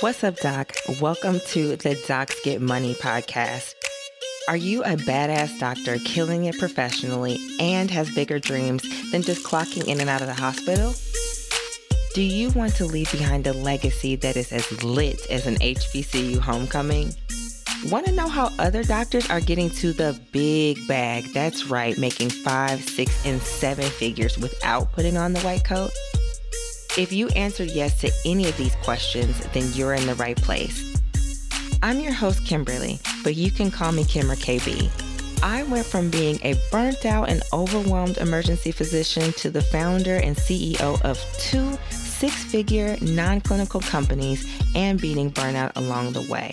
What's up, Doc? Welcome to the Docs Get Money podcast. Are you a badass doctor killing it professionally and has bigger dreams than just clocking in and out of the hospital? Do you want to leave behind a legacy that is as lit as an HBCU homecoming? Want to know how other doctors are getting to the big bag? That's right, making 5, 6, and 7 figures without putting on the white coat? If you answered yes to any of these questions, then you're in the right place. I'm your host, Kimberly, but you can call me Kim or KB. I went from being a burnt out and overwhelmed emergency physician to the founder and CEO of 2 6-figure non-clinical companies and beating burnout along the way.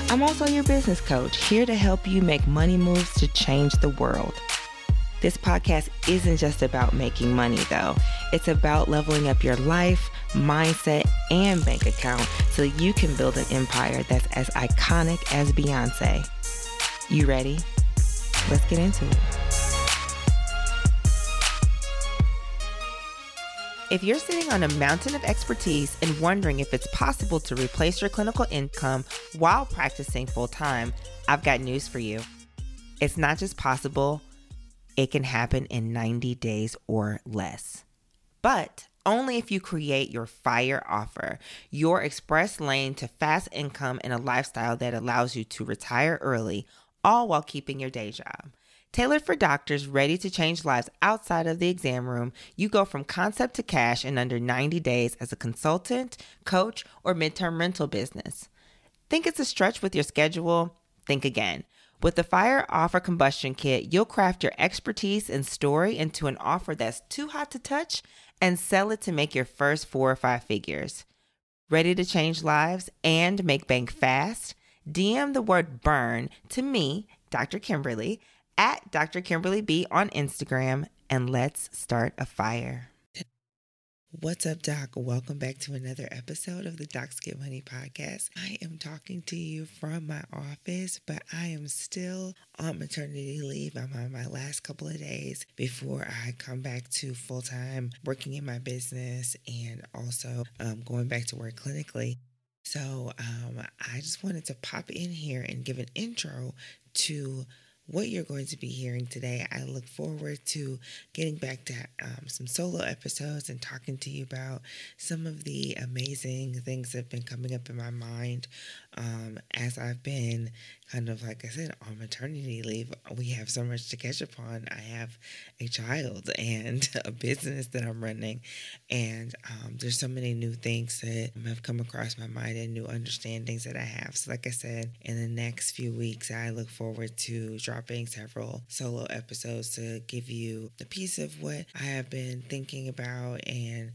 I'm also your business coach, here to help you make money moves to change the world. This podcast isn't just about making money, though. It's about leveling up your life, mindset, and bank account so you can build an empire that's as iconic as Beyonce. You ready? Let's get into it. If you're sitting on a mountain of expertise and wondering if it's possible to replace your clinical income while practicing full-time, I've got news for you. It's not just possible, it can happen in 90 days or less. But only if you create your FIRE offer, your express lane to fast income and a lifestyle that allows you to retire early, all while keeping your day job. Tailored for doctors ready to change lives outside of the exam room, you go from concept to cash in under 90 days as a consultant, coach, or midterm rental business. Think it's a stretch with your schedule? Think again. With the FIRE Offer Combustion Kit, you'll craft your expertise and story into an offer that's too hot to touch and sell it to make your first 4 or 5 figures. Ready to change lives and make bank fast? DM the word BURN to me, Dr. Kimberly, at Dr. Kimberly B on Instagram, and let's start a fire. What's up, Doc? Welcome back to another episode of the Docs Get Money podcast. I am talking to you from my office, but I am still on maternity leave. I'm on my last couple of days before I come back to full-time working in my business and also going back to work clinically. So I just wanted to pop in here and give an intro to what you're going to be hearing today. I look forward to getting back to some solo episodes and talking to you about some of the amazing things that have been coming up in my mind as I've been kind of, like I said, on maternity leave. We have so much to catch up on. I have a child and a business that I'm running, and there's so many new things that have come across my mind and new understandings that I have. So like I said, in the next few weeks, I look forward to dropping several solo episodes to give you a piece of what I have been thinking about and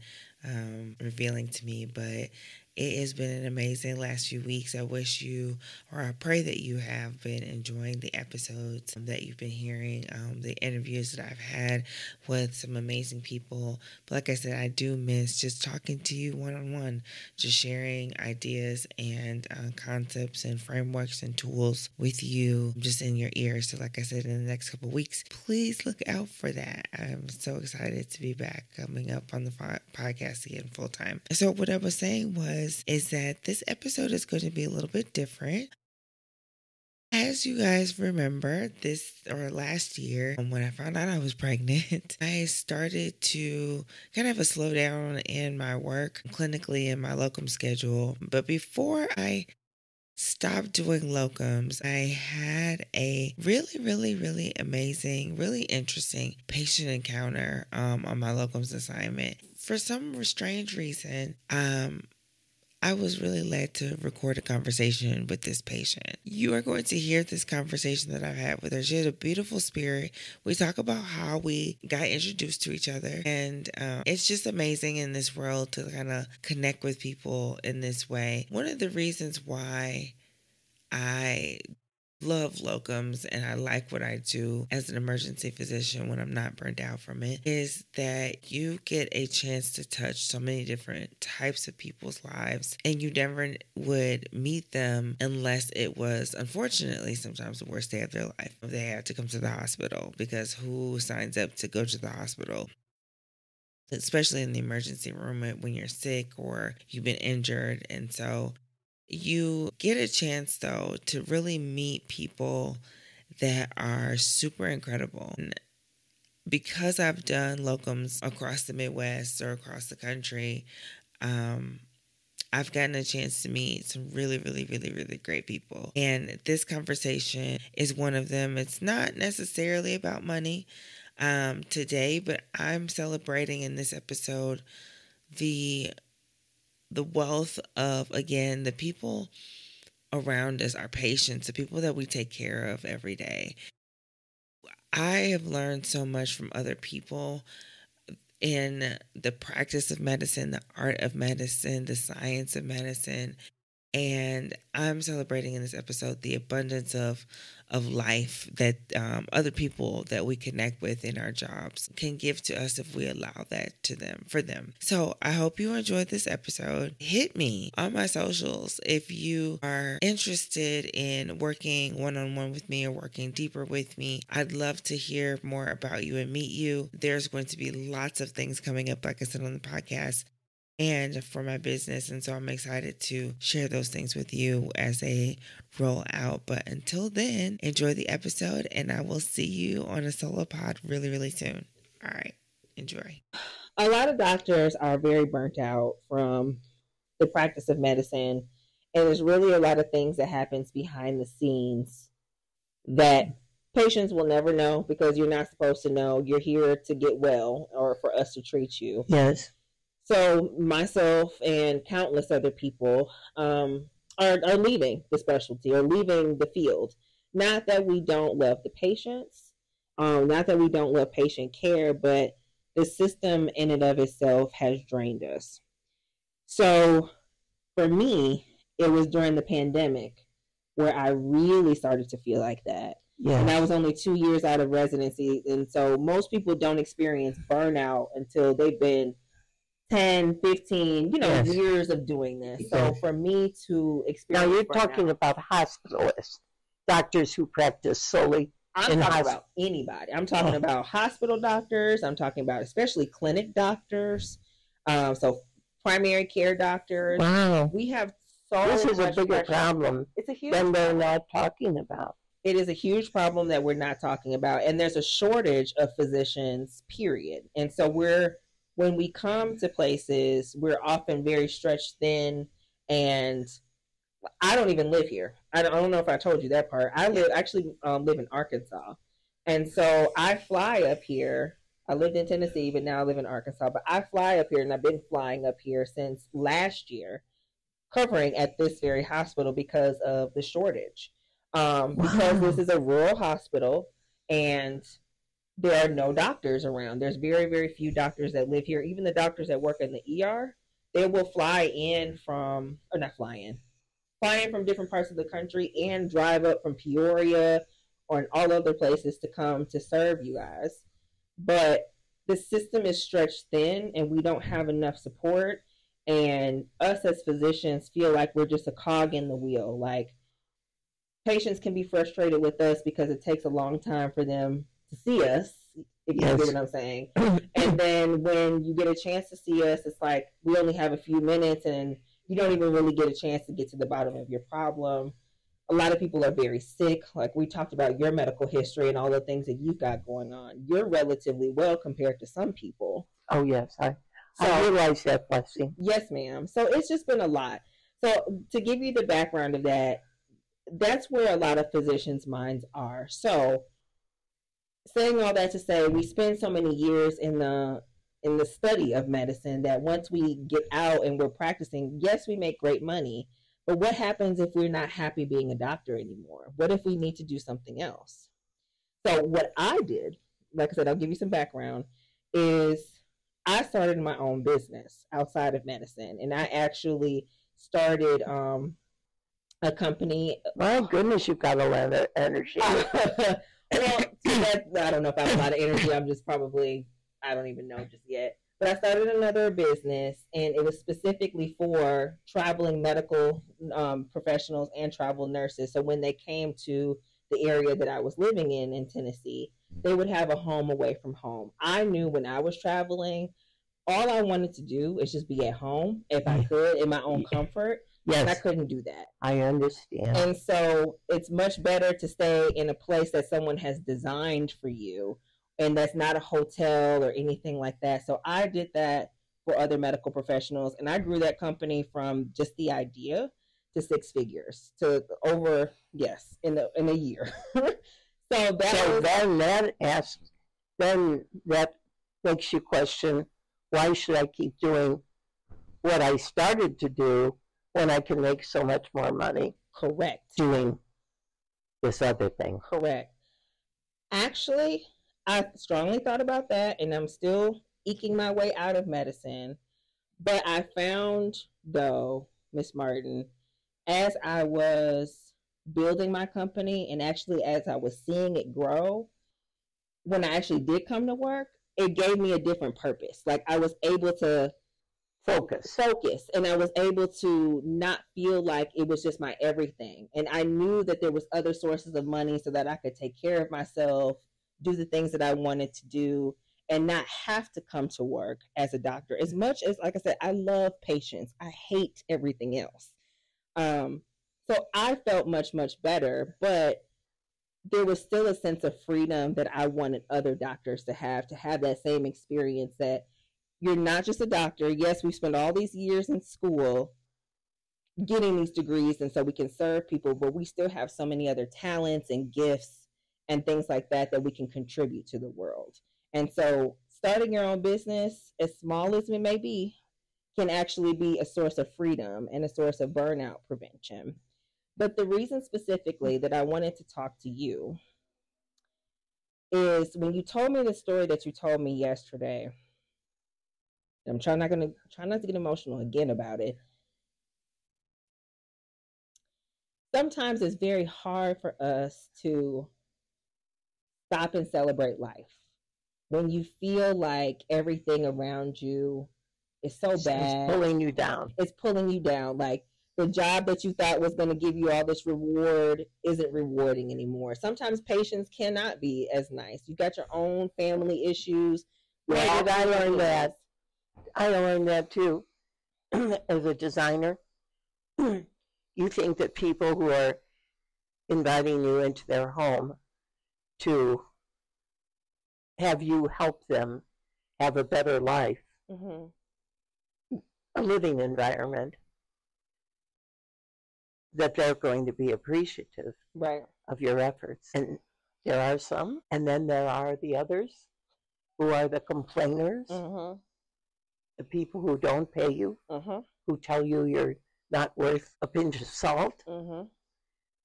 revealing to me. But it has been an amazing last few weeks. I wish you, or I pray that you have been enjoying the episodes that you've been hearing, the interviews that I've had with some amazing people. But like I said, I do miss just talking to you one-on-one, just sharing ideas and concepts and frameworks and tools with you just in your ears. So like I said, in the next couple of weeks, please look out for that. I'm so excited to be back coming up on the podcast again full time. So what I was saying is that this episode is going to be a little bit different. As you guys remember, last year, when I found out I was pregnant, I started to kind of a slowdown in my work clinically in my locum schedule. But before I stopped doing locums, I had a really, really, really amazing, really interesting patient encounter on my locums assignment. For some strange reason, I was really led to record a conversation with this patient. You are going to hear this conversation that I've had with her. She has a beautiful spirit. We talk about how we got introduced to each other. And it's just amazing in this world to kind of connect with people in this way. One of the reasons why I love locums and I like what I do as an emergency physician when I'm not burnt out from it is that you get a chance to touch so many different types of people's lives, and you never would meet them unless it was, unfortunately, sometimes the worst day of their life. They had to come to the hospital, because who signs up to go to the hospital? Especially in the emergency room when you're sick or you've been injured. And so You get a chance, though, to really meet people that are super incredible. And because I've done locums across the Midwest or across the country, I've gotten a chance to meet some really, really, really, really great people. And this conversation is one of them. It's not necessarily about money today, but I'm celebrating in this episode the wealth of, again, the people around us, our patients, the people that we take care of every day. I have learned so much from other people in the practice of medicine, the art of medicine, the science of medicine. And I'm celebrating in this episode the abundance of life that other people that we connect with in our jobs can give to us if we allow that to them, for them. So I hope you enjoyed this episode. Hit me on my socials if you are interested in working one-on-one with me or working deeper with me. I'd love to hear more about you and meet you. There's going to be lots of things coming up, like I said on the podcast, and for my business. And so I'm excited to share those things with you as they roll out. But until then, enjoy the episode, and I will see you on a solo pod really, really soon. All right. Enjoy. A lot of doctors are very burnt out from the practice of medicine. And there's really a lot of things that happens behind the scenes that patients will never know because you're not supposed to know. You're here to get well or for us to treat you. Yes. So myself and countless other people are leaving the specialty or leaving the field. Not that we don't love the patients, not that we don't love patient care, but the system in and of itself has drained us. So for me, it was during the pandemic where I really started to feel like that. Yes. And I was only 2 years out of residency. And so most people don't experience burnout until they've been 10, 15, Yes. years of doing this. Yes. So for me to experience Now you're burnout, talking about hospitalists, doctors who practice solely I'm in talking about anybody. I'm talking about hospital doctors. I'm talking about especially clinic doctors. So primary care doctors. Wow. We have so This is a much bigger pressure. problem It's a huge than they're problem. not talking about. It is a huge problem that we're not talking about. And there's a shortage of physicians, period. And so when we come to places, we're often very stretched thin. And I don't even live here. I don't know if I told you that part. I actually live in Arkansas. And so I fly up here. I lived in Tennessee, but now I live in Arkansas. But I fly up here, and I've been flying up here since last year, covering at this very hospital because of the shortage. Because this is a rural hospital, and there are no doctors around. There's very, very few doctors that live here. Even the doctors that work in the ER, they will fly in from different parts of the country and drive up from Peoria or all other places to come to serve you guys. But the system is stretched thin, and we don't have enough support. And us as physicians feel like we're just a cog in the wheel. Like, patients can be frustrated with us because it takes a long time for them to see us, if you get what I'm saying. And then when you get a chance to see us, it's like we only have a few minutes and you don't even really get a chance to get to the bottom of your problem. A lot of people are very sick. Like we talked about your medical history and all the things that you've got going on. You're relatively well compared to some people. Oh, yes. I realize that, Blessing. Yes, ma'am. So it's just been a lot. So to give you the background of that, that's where a lot of physicians' minds are. So saying all that to say, we spend so many years in the study of medicine that once we get out and we're practicing, yes, we make great money. But what happens if we're not happy being a doctor anymore? What if we need to do something else? So what I did, like I said, I'll give you some background, is I started my own business outside of medicine. And I actually started a company. My goodness, you've got a lot of energy. Well, I don't know if I have a lot of energy. I'm just probably, I don't even know just yet. But I started another business, and it was specifically for traveling medical professionals and travel nurses. So when they came to the area that I was living in Tennessee, they would have a home away from home. I knew when I was traveling, all I wanted to do is just be at home if I could, in my own comfort. And I Yes, couldn't do that. I understand. And so it's much better to stay in a place that someone has designed for you and that's not a hotel or anything like that. So I did that for other medical professionals, and I grew that company from just the idea to six figures to over, yes, in a year. So then that makes you question, why should I keep doing what I started to do when I can make so much more money correct. doing this other thing? Correct. Actually, I strongly thought about that, and I'm still eking my way out of medicine. But I found, though, Miss Martin, as I was building my company and actually as I was seeing it grow, when I actually did come to work, it gave me a different purpose. Like I was able to focus, and I was able to not feel like it was just my everything. And I knew that there was other sources of money so that I could take care of myself, do the things that I wanted to do, and not have to come to work as a doctor. As much as, like I said, I love patients, I hate everything else. So I felt much, much better, but there was still a sense of freedom that I wanted other doctors to have that same experience, that you're not just a doctor. Yes, we spent all these years in school getting these degrees, and so we can serve people, but we still have so many other talents and gifts and things like that that we can contribute to the world. And so starting your own business, as small as it may be, can actually be a source of freedom and a source of burnout prevention. But the reason specifically that I wanted to talk to you is when you told me the story that you told me yesterday. I'm trying not to get emotional again about it. Sometimes it's very hard for us to stop and celebrate life when you feel like everything around you is so bad. It's pulling you down. It's pulling you down. Like the job that you thought was going to give you all this reward isn't rewarding anymore. Sometimes patients cannot be as nice. You got your own family issues. Where did I learn that? I learned that too. As a designer, you think that people who are inviting you into their home to have you help them have a better life, a living environment, that they're going to be appreciative of your efforts. And there are some, and then there are the others who are the complainers, the people who don't pay you, who tell you you're not worth a pinch of salt.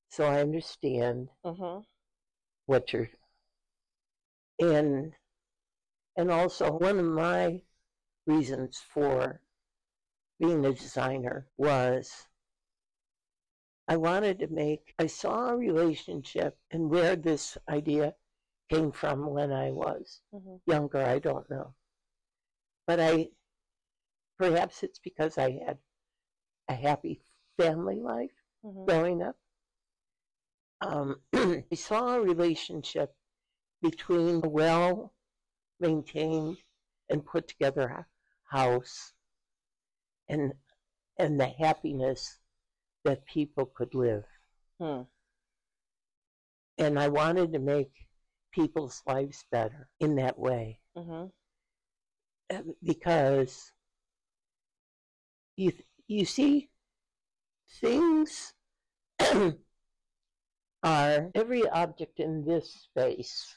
So I understand what you're, and also one of my reasons for being a designer was I saw a relationship, and where this idea came from when I was younger, I don't know. But perhaps it's because I had a happy family life growing up. I saw a relationship between a well-maintained and put together house and the happiness that people could live. And I wanted to make people's lives better in that way. Because you see, things are, every object in this space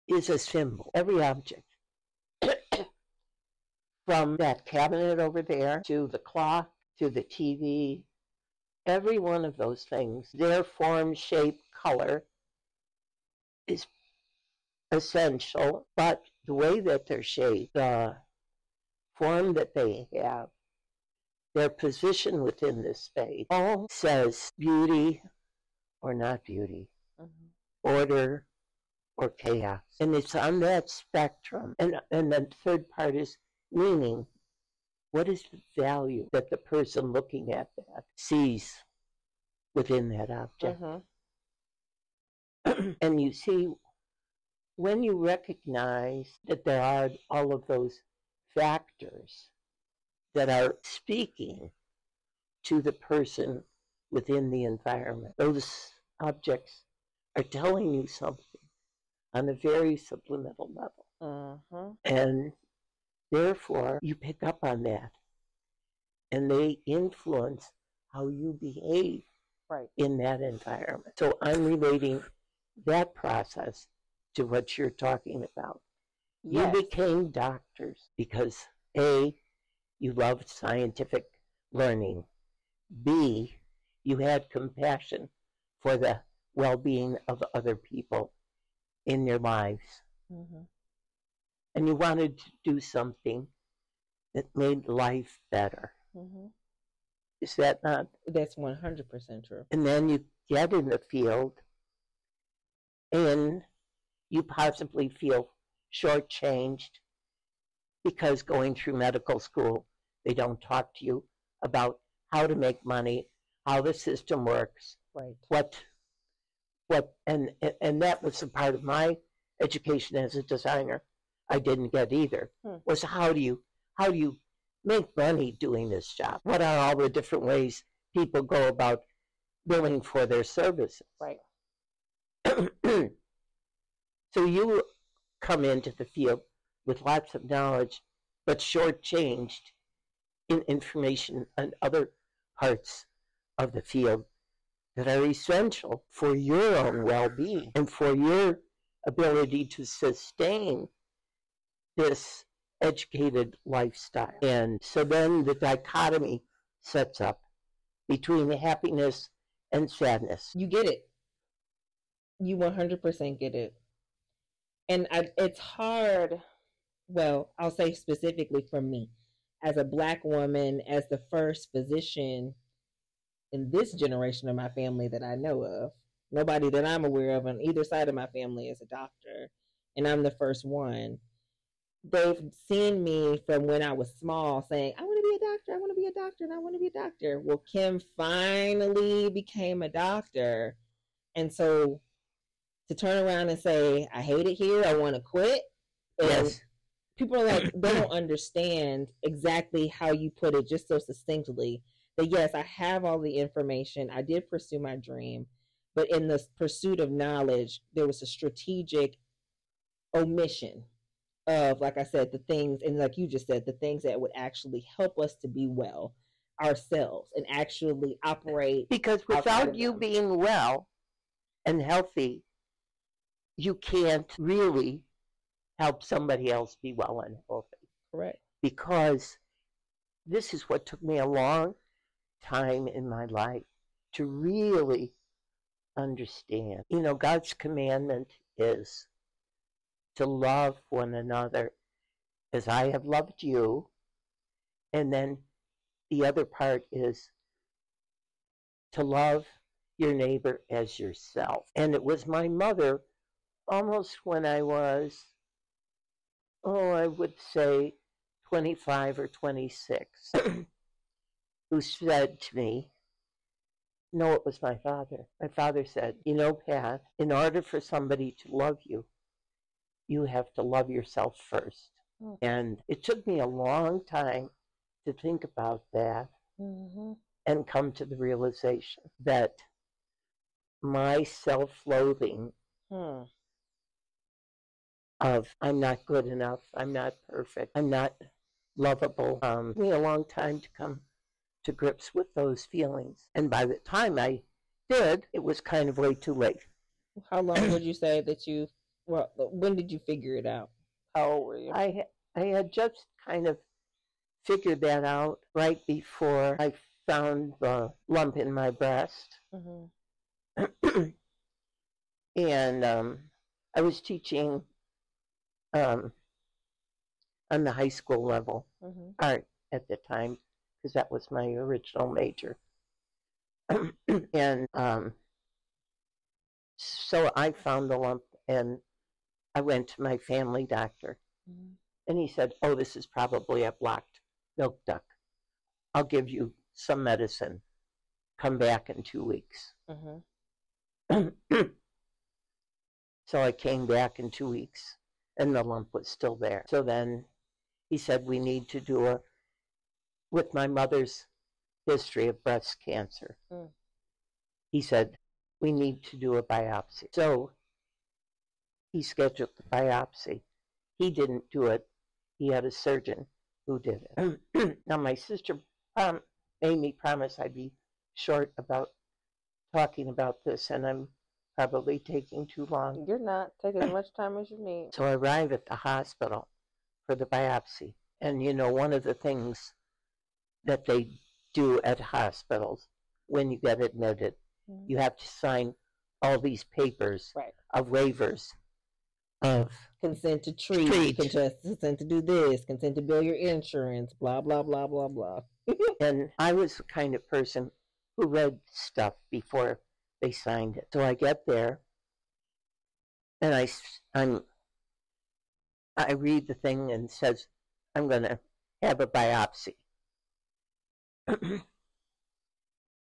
is a symbol. Every object. From that cabinet over there, to the clock, to the TV, every one of those things, their form, shape, color is essential, but the way that they're shaped, the form that they have, their position within this space, all says beauty or not beauty, order or chaos. And it's on that spectrum. And the third part is meaning. What is the value that the person looking at that sees within that object? And you see, when you recognize that there are all of those factors that are speaking to the person within the environment. Those objects are telling you something on a very subliminal level. And therefore, you pick up on that. And they influence how you behave in that environment. So I'm relating that process to what you're talking about. Yes. You became doctors because A, you loved scientific learning. B, you had compassion for the well-being of other people in their lives. And you wanted to do something that made life better. Is that not? That's 100% true. And then you get in the field and you possibly feel shortchanged because going through medical school, they don't talk to you about how to make money, how the system works, and that was a part of my education as a designer. I didn't get either. Was how do you make money doing this job? What are all the different ways people go about billing for their services? So you come into the field with lots of knowledge, but shortchanged in information and other parts of the field that are essential for your own well-being and for your ability to sustain this educated lifestyle. And so then the dichotomy sets up between the happiness and sadness. You get it. You 100% get it. And it's hard, well, I'll say specifically for me, as a Black woman, as the first physician in this generation of my family that I know of. Nobody that I'm aware of on either side of my family is a doctor, and I'm the first one. They've seen me from when I was small saying, I want to be a doctor, I want to be a doctor, and I want to be a doctor. Well, Kim finally became a doctor. And so to turn around and say, I hate it here, I want to quit. And yes. People are like, they don't understand exactly how you put it just so succinctly. That yes, I have all the information. I did pursue my dream. But in the pursuit of knowledge, there was a strategic omission of, like I said, the things, and like you just said, the things that would actually help us to be well ourselves and actually operate. Because without you being well and healthy, you can't really help somebody else be well and healthy. Correct. Because this is what took me a long time in my life to really understand. You know, God's commandment is to love one another as I have loved you. And then the other part is to love your neighbor as yourself. And it was my mother, almost when I was, I would say 25 or 26, who said to me, no, it was my father. My father said, you know, Pat, in order for somebody to love you, you have to love yourself first. Mm-hmm. And it took me a long time to think about that and come to the realization that my self-loathing of I'm not good enough, I'm not perfect, I'm not lovable, took me a long time to come to grips with those feelings. And by the time I did, it was kind of way too late. How long would you say that you, well, when did you figure it out? How old were you? I had just kind of figured that out right before I found the lump in my breast. Mm-hmm. And I was teaching on the high school level, art at the time, because that was my original major. And so I found the lump, and I went to my family doctor. And he said, oh, this is probably a blocked milk duct. I'll give you some medicine. Come back in 2 weeks. So I came back in 2 weeks, and the lump was still there. So then he said, we need to do with my mother's history of breast cancer. He said, we need to do a biopsy. So he scheduled the biopsy. He didn't do it. He had a surgeon who did it. Now, my sister made me promise I'd be short about talking about this, and I'm probably taking too long. You're not. Take as much time as you need. So I arrive at the hospital for the biopsy. And, you know, one of the things that they do at hospitals when you get admitted, you have to sign all these papers of waivers of consent to treat, consent to do this, consent to bill your insurance, blah, blah, blah, blah, blah. And I was the kind of person who read stuff before they signed it. So I get there, and I read the thing and it says, I'm going to have a biopsy. And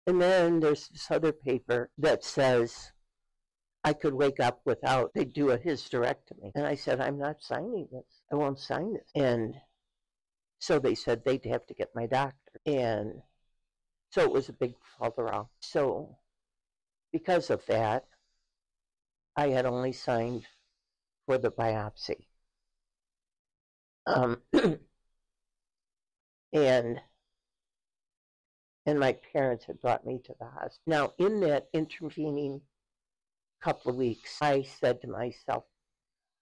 then there's this other paper that says I could wake up without, they do a hysterectomy. And I said, I'm not signing this. I won't sign this. And so they said they'd have to get my doctor. And so it was a big falderall. So because of that, I had only signed for the biopsy. And my parents had brought me to the hospital. Now, in that intervening couple of weeks, I said to myself,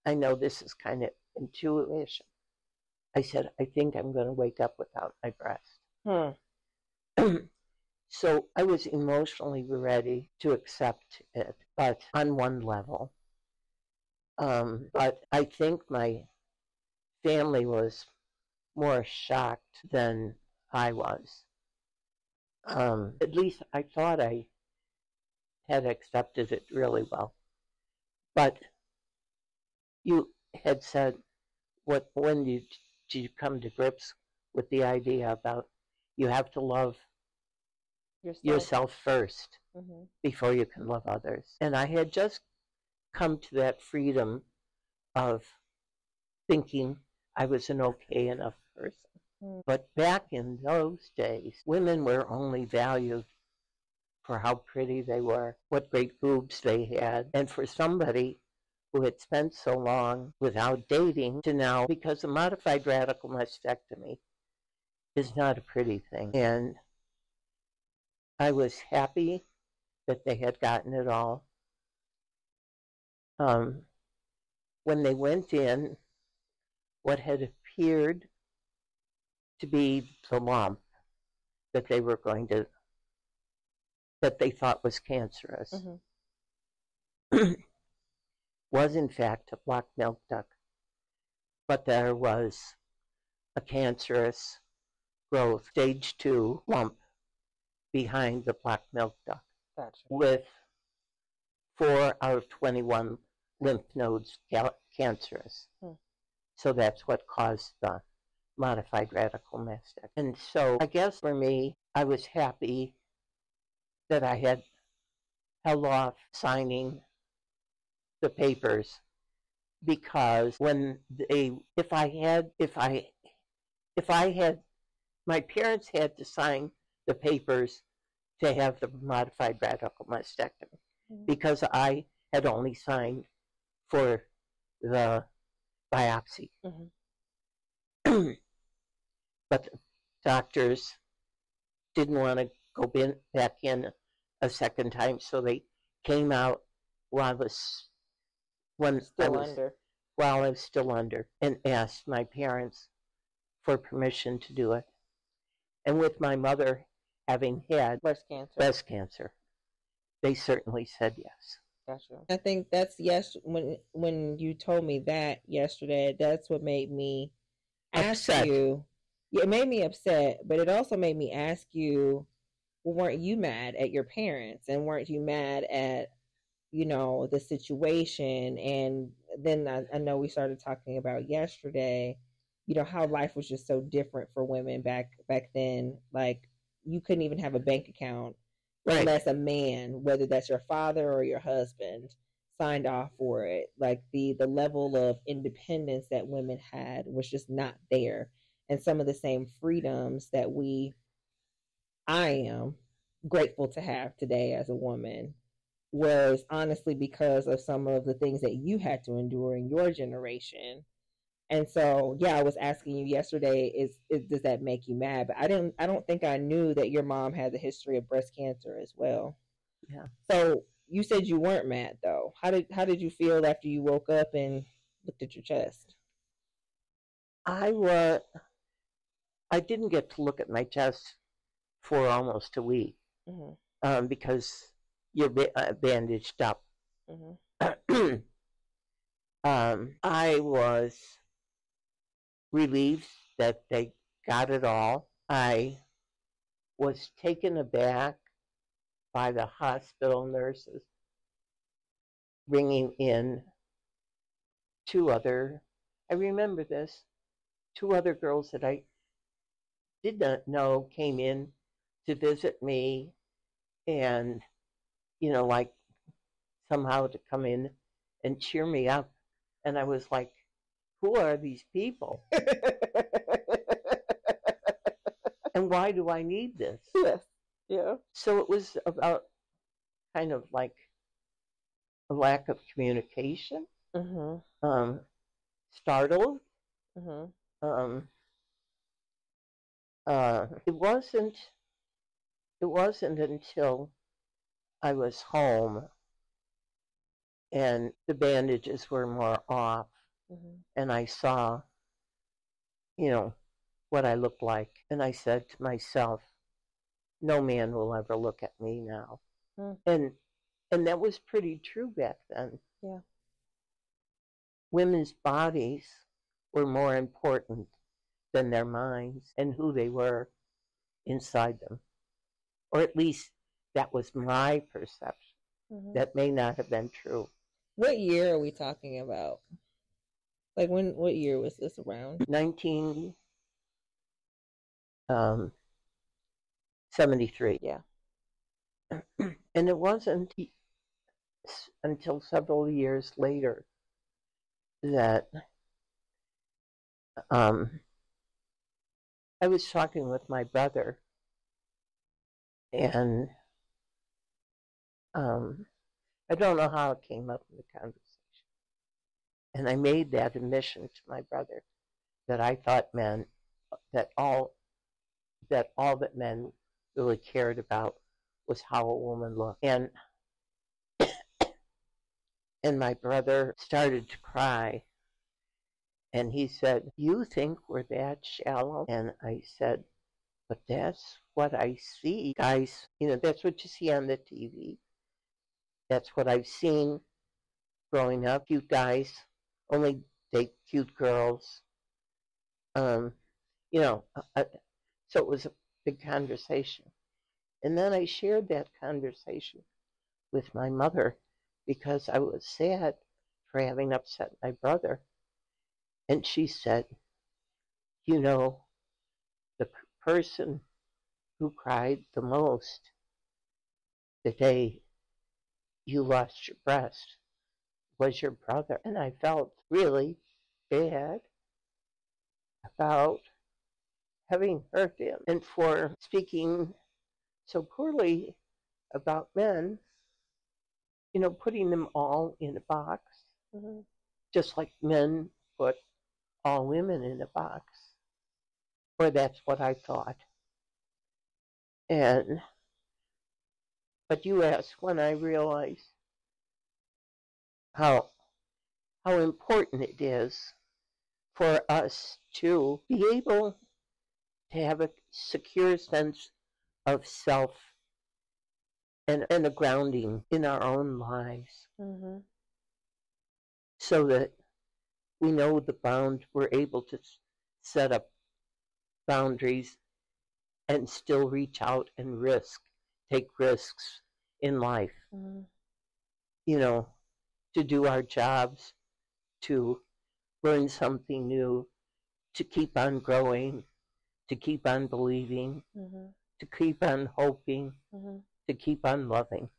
I know this is kind of intuition. I said, I think I'm going to wake up without my breast. So I was emotionally ready to accept it, but on one level. But I think my family was more shocked than I was. At least I thought I had accepted it really well. But you had said, when did you come to grips with the idea about you have to love yourself first before you can love others? And I had just come to that freedom of thinking I was an okay enough person. But back in those days, women were only valued for how pretty they were, what great boobs they had. And for somebody who had spent so long without dating to now, because a modified radical mastectomy is not a pretty thing. And I was happy that they had gotten it all. When they went in, what had appeared to be the lump that they were going to, that they thought was cancerous, was in fact a black milk duct. But there was a cancerous growth, stage 2 lump behind the black milk duct, with 4 out of 21 lymph nodes cancerous. So that's what caused the modified radical mastectomy. And so I guess for me, I was happy that I had held off signing the papers, because when my parents had to sign the papers to have the modified radical mastectomy, because I had only signed for the biopsy. But the doctors didn't want to go back in a second time, so they came out while I was still under, and asked my parents for permission to do it. And with my mother having had breast cancer, they certainly said yes. Gotcha. I think that's when you told me that yesterday, that's what made me ask you. Yeah, it made me upset, but it also made me ask you, well, weren't you mad at your parents, and weren't you mad at, the situation? And then I know we started talking about yesterday, how life was just so different for women back then. Like, you couldn't even have a bank account unless a man, whether that's your father or your husband, signed off for it. Like, the level of independence that women had was just not there. And some of the same freedoms that we I am grateful to have today as a woman was honestly because of some of the things that you had to endure in your generation. And so, yeah, I was asking you yesterday, does that make you mad? But I don't think I knew that your mom had the history of breast cancer as well. Yeah. So you said you weren't mad though. How did you feel after you woke up and looked at your chest? I didn't get to look at my chest for almost a week because you're bandaged up. I was relieved that they got it all. I was taken aback by the hospital nurses bringing in I remember this, two other girls that I did not know came in to visit me and, like somehow to come in and cheer me up. And I was like, who are these people? And why do I need this? Yes. Yeah. So it was about kind of like a lack of communication, startled. It wasn't until I was home and the bandages were more off and I saw, what I looked like. And I said to myself, no man will ever look at me now. And that was pretty true back then. Yeah. Women's bodies were more important than their minds and who they were inside them. Or at least that was my perception. That may not have been true. What year are we talking about? Like what year was this around? 1973. Yeah. And it wasn't until several years later that I was talking with my brother, and I don't know how it came up in the conversation. And I made that admission to my brother that I thought meant that all that men really cared about was how a woman looked. And my brother started to cry. And he said, you think we're that shallow? And I said, but that's what I see. Guys, that's what you see on the TV. That's what I've seen growing up. Cute guys only date cute girls. So it was a big conversation. And then I shared that conversation with my mother because I was sad for having upset my brother. And she said, the person who cried the most the day you lost your breast was your brother. And I felt really bad about having hurt him and for speaking so poorly about men, putting them all in a box, just like men put all women in a box. Or that's what I thought. But you asked when I realized how important it is for us to be able to have a secure sense of self and a grounding in our own lives, so that we know we're able to set up boundaries and still reach out and take risks in life, to do our jobs, to learn something new, to keep on growing, to keep on believing, to keep on hoping, to keep on loving.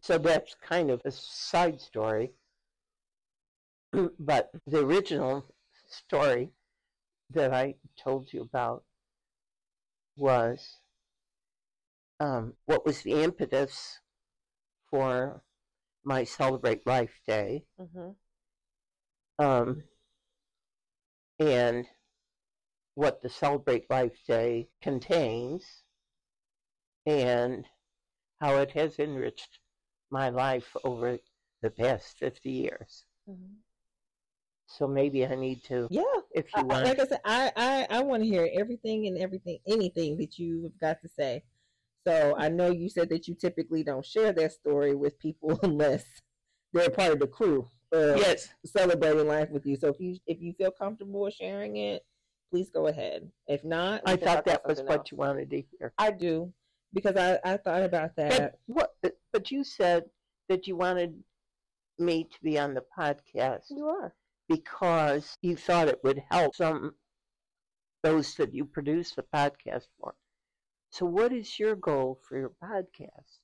So that's kind of a side story. But the original story that I told you about was what was the impetus for my Celebrate Life Day, and what the Celebrate Life Day contains, and how it has enriched my life over the past 50 years. So maybe I need to, if you want. Like I said, I want to hear everything and anything that you've got to say. So I know you said that you typically don't share that story with people unless they're part of the crew. Yes, celebrating life with you. So if you feel comfortable with sharing it, please go ahead. If not, I thought that was what you wanted to hear. I do, because I thought about that. But you said that you wanted me to be on the podcast. You are, because you thought it would help those that you produce the podcast for. So what is your goal for your podcast?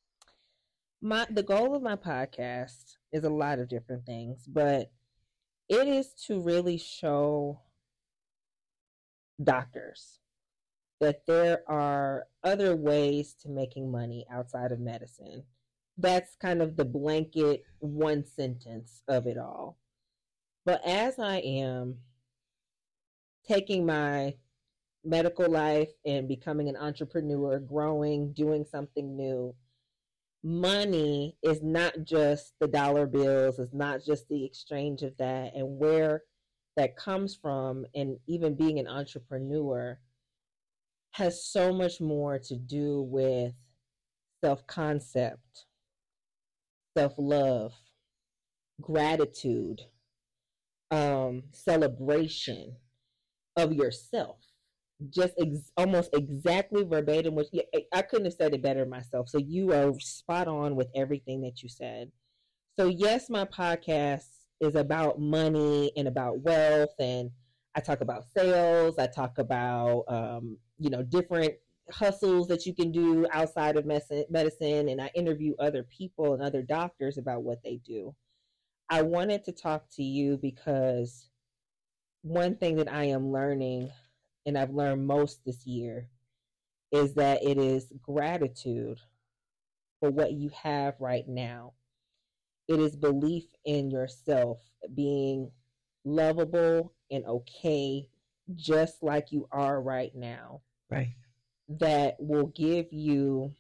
The goal of my podcast is a lot of different things, but it is to really show doctors that there are other ways to making money outside of medicine. That's kind of the blanket one sentence of it all. But as I am taking my medical life and becoming an entrepreneur, growing, doing something new, money is not just the dollar bills, it's not just the exchange of that, and where that comes from, and even being an entrepreneur has so much more to do with self-concept, self-love, gratitude, celebration of yourself. Just almost exactly verbatim, which I couldn't have said it better myself. So you are spot on with everything that you said. So yes, my podcast is about money and about wealth, and I talk about sales. I talk about different hustles that you can do outside of medicine, and I interview other people and other doctors about what they do. I wanted to talk to you because one thing that I am learning, and I've learned most this year, is that it is gratitude for what you have right now. It is belief in yourself, being lovable and okay just like you are right now. Right. That will give you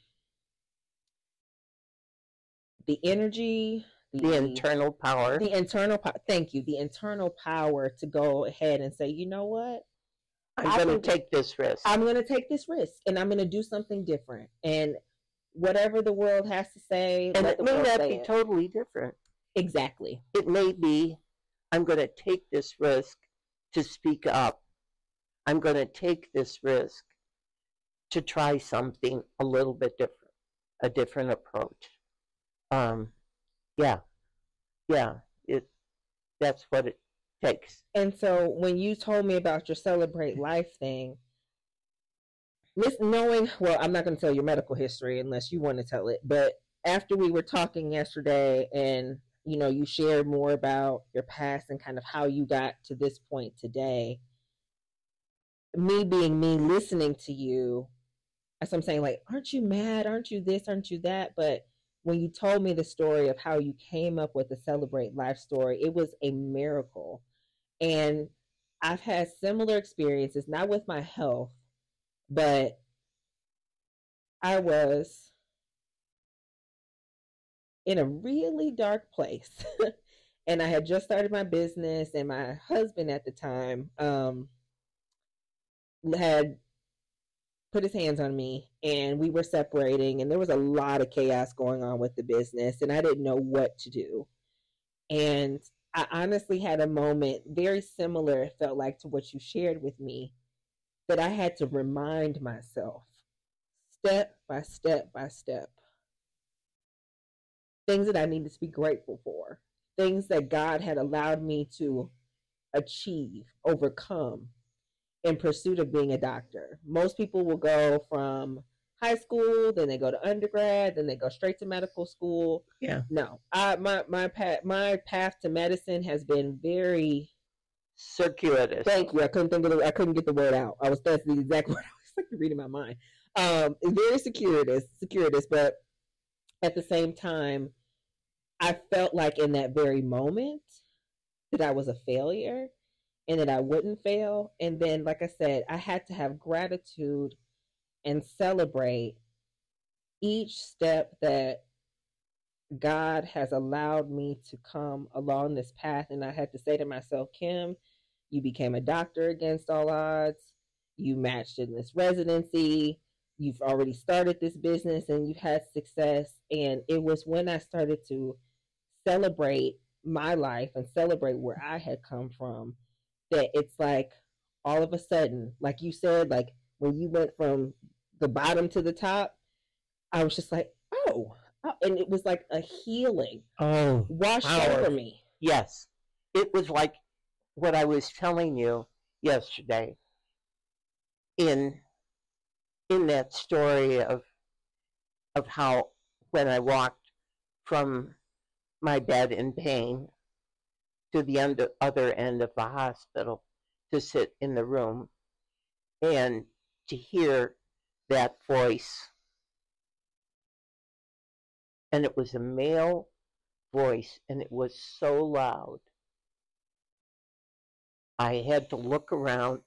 the energy, the internal power. Thank you. The internal power to go ahead and say, you know what? I'm going to take this risk. I'm going to take this risk, and I'm going to do something different. And whatever the world has to say, and it may not be totally different. Exactly. It may be, I'm going to take this risk to speak up. I'm going to take this risk to try something a little bit different, a different approach. That's what it takes. And so when you told me about your Celebrate Life thing, I'm not going to tell your medical history unless you want to tell it, but after we were talking yesterday and, you shared more about your past and kind of how you got to this point today, me being me listening to you, as I'm saying, like, aren't you mad? Aren't you this? Aren't you that? But when you told me the story of how you came up with the Celebrate Life story, it was a miracle. And I've had similar experiences, not with my health, but I was in a really dark place. And I had just started my business, and my husband at the time had put his hands on me, and we were separating, and there was a lot of chaos going on with the business, and I didn't know what to do. And I honestly had a moment very similar, it felt like, to what you shared with me, that I had to remind myself, step by step by step, things that I needed to be grateful for, things that God had allowed me to achieve, overcome, in pursuit of being a doctor. Most people will go from high school, then they go to undergrad, then they go straight to medical school. Yeah. No, my path to medicine has been very circuitous. Thank you. I couldn't get the word out. That's the exact word I was like reading my mind. Very security, but at the same time, I felt like in that very moment that I was a failure and that I wouldn't fail. And then, like I said, I had to have gratitude and celebrate each step that God has allowed me to come along this path. And I had to say to myself, Kim, you became a doctor against all odds. You matched in this residency. You've already started this business and you've had success. And it was when I started to celebrate my life and celebrate where I had come from that it's like all of a sudden, like you said, like when you went from the bottom to the top, I was just like, oh, and it was like a healing washed over me. Yes. It was like what I was telling you yesterday in that story of how when I walked from my bed in pain to the other end of the hospital to sit in the room and to hear that voice. And it was a male voice, and it was so loud. I had to look around,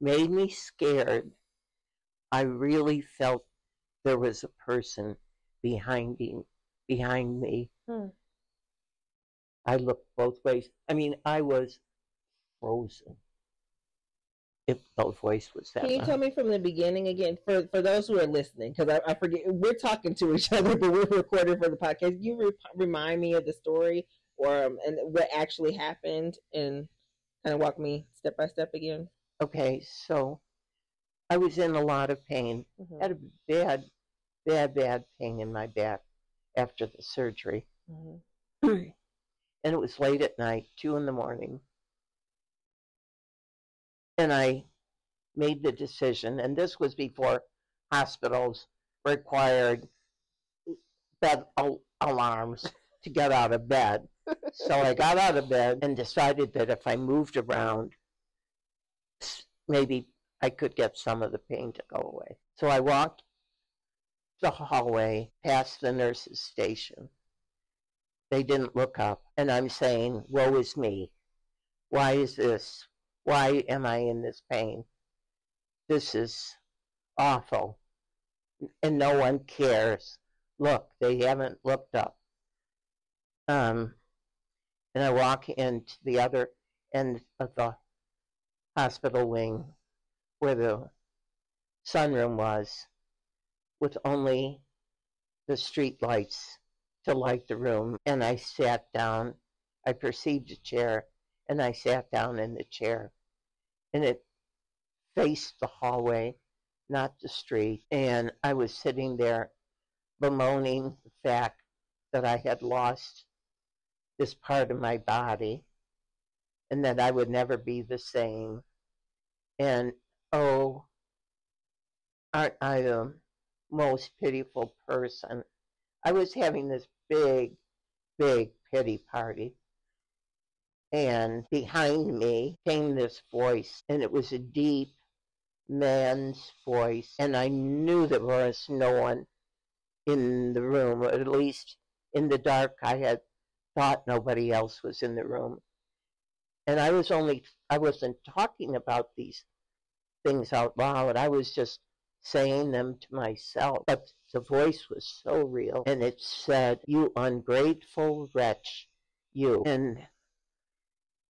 made me scared. I really felt there was a person behind me. I looked both ways. I mean, I was frozen. If the voice was that Can you tell me from the beginning again, for those who are listening, because I forget, we're talking to each other, but we're recording for the podcast. You remind me of the story and what actually happened and kind of walk me step by step again. Okay, so I was in a lot of pain. Had a bad pain in my back after the surgery. And it was late at night, 2 a.m. And I made the decision, and this was before hospitals required bed alarms to get out of bed. So I got out of bed and decided that if I moved around, maybe I could get some of the pain to go away. So I walked the hallway past the nurse's station. They didn't look up, and I'm saying, woe is me. Why is this? Why am I in this pain? This is awful. And no one cares. Look, they haven't looked up. And I walk into the other end of the hospital wing where the sunroom was, with only the street lights to light the room. And I sat down. I perceived a chair, and I sat down in the chair. And it faced the hallway, not the street. And I was sitting there bemoaning the fact that I had lost this part of my body and that I would never be the same. And oh, aren't I the most pitiful person? I was having this big pity party. And behind me came this voice, and it was a deep man's voice. And I knew there was no one in the room, or at least in the dark I had thought nobody else was in the room. And I wasn't talking about these things out loud. I was just saying them to myself. But the voice was so real. And it said, you ungrateful wretch, you. And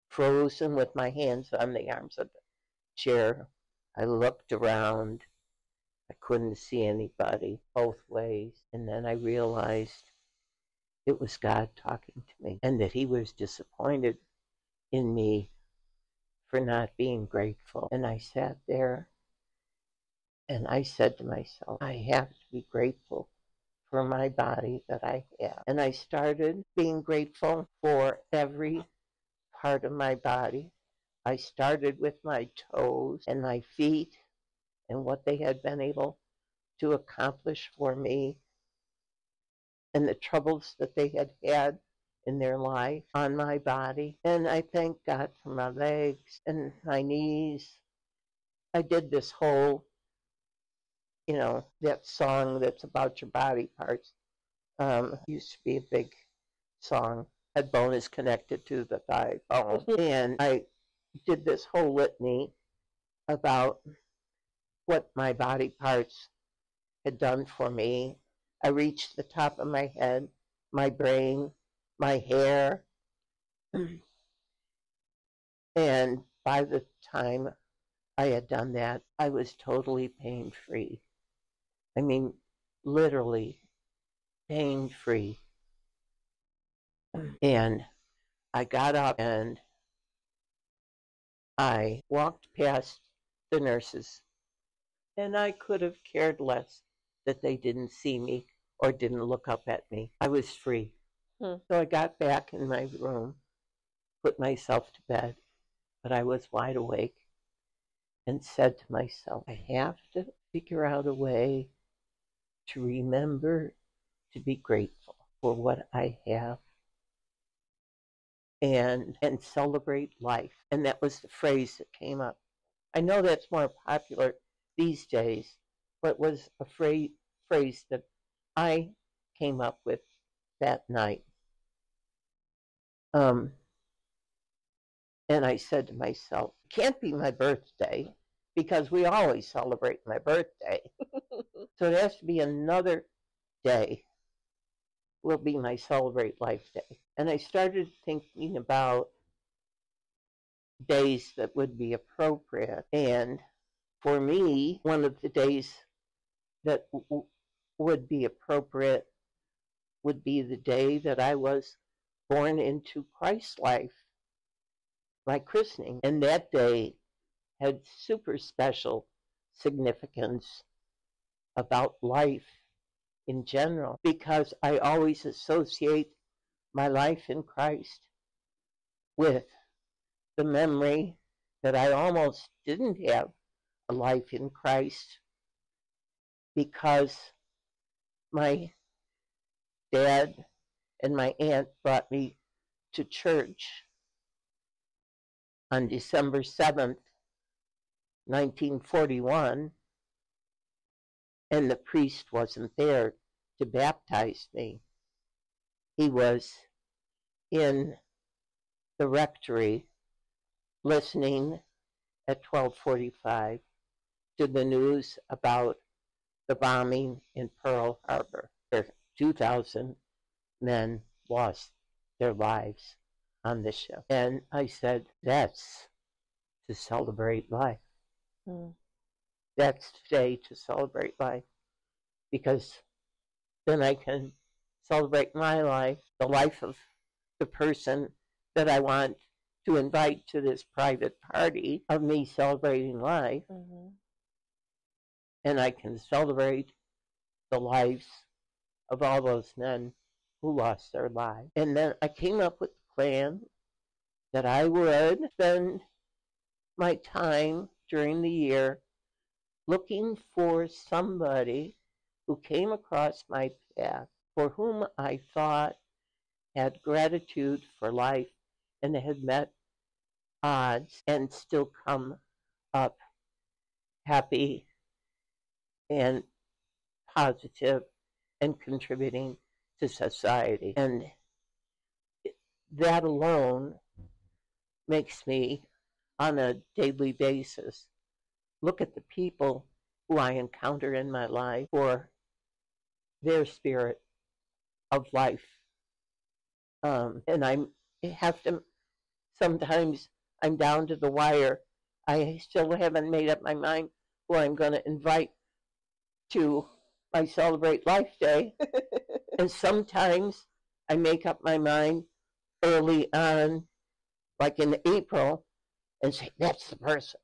frozen with my hands on the arms of the chair, I looked around. I couldn't see anybody both ways. And then I realized it was God talking to me, and that he was disappointed in me for not being grateful. And I sat there and I said to myself, I have to be grateful for my body that I have. And I started being grateful for every part of my body. I started with my toes and my feet and what they had been able to accomplish for me, and the troubles that they had had in their life on my body. And I thank God for my legs and my knees. I did this whole you know, that song that's about your body parts. Used to be a big song. Head bone is connected to the thigh bone. And I did this whole litany about what my body parts had done for me. I reached the top of my head, my brain, my hair. And by the time I had done that, I was totally pain free. I mean, literally pain free. And I got up and I walked past the nurses, and I could have cared less that they didn't see me or didn't look up at me. I was free. So I got back in my room, put myself to bed, but I was wide awake and said to myself, I have to figure out a way to remember to be grateful for what I have and celebrate life. And that was the phrase that came up. I know that's more popular these days, but was a phrase that I came up with that night. And I said to myself, it can't be my birthday because we always celebrate my birthday. So it has to be another day will be my Celebrate Life Day. And I started thinking about days that would be appropriate. And for me, one of the days that would be appropriate would be the day that I was born into Christ's life, my christening. And that day had super special significance about life in general, because I always associate my life in Christ with the memory that I almost didn't have a life in Christ because my dad and my aunt brought me to church on December 7th, 1941, and the priest wasn't there to baptize me. He was in the rectory listening at 12:45 to the news about the bombing in Pearl Harbor. 2,000 men lost their lives on the ship. And I said, that's to celebrate life. That's today to celebrate life, because then I can celebrate my life, the life of the person that I want to invite to this private party of me celebrating life. And I can celebrate the lives of all those men who lost their lives. And then I came up with the plan that I would spend my time during the year looking for somebody who came across my path for whom I thought had gratitude for life and had met odds and still come up happy and positive and contributing to society. And that alone makes me, on a daily basis, look at the people who I encounter in my life for their spirit of life. And I have to, sometimes I'm down to the wire. I still haven't made up my mind who I'm going to invite to my Celebrate Life Day. And sometimes I make up my mind early on, like in April, and say, that's the person.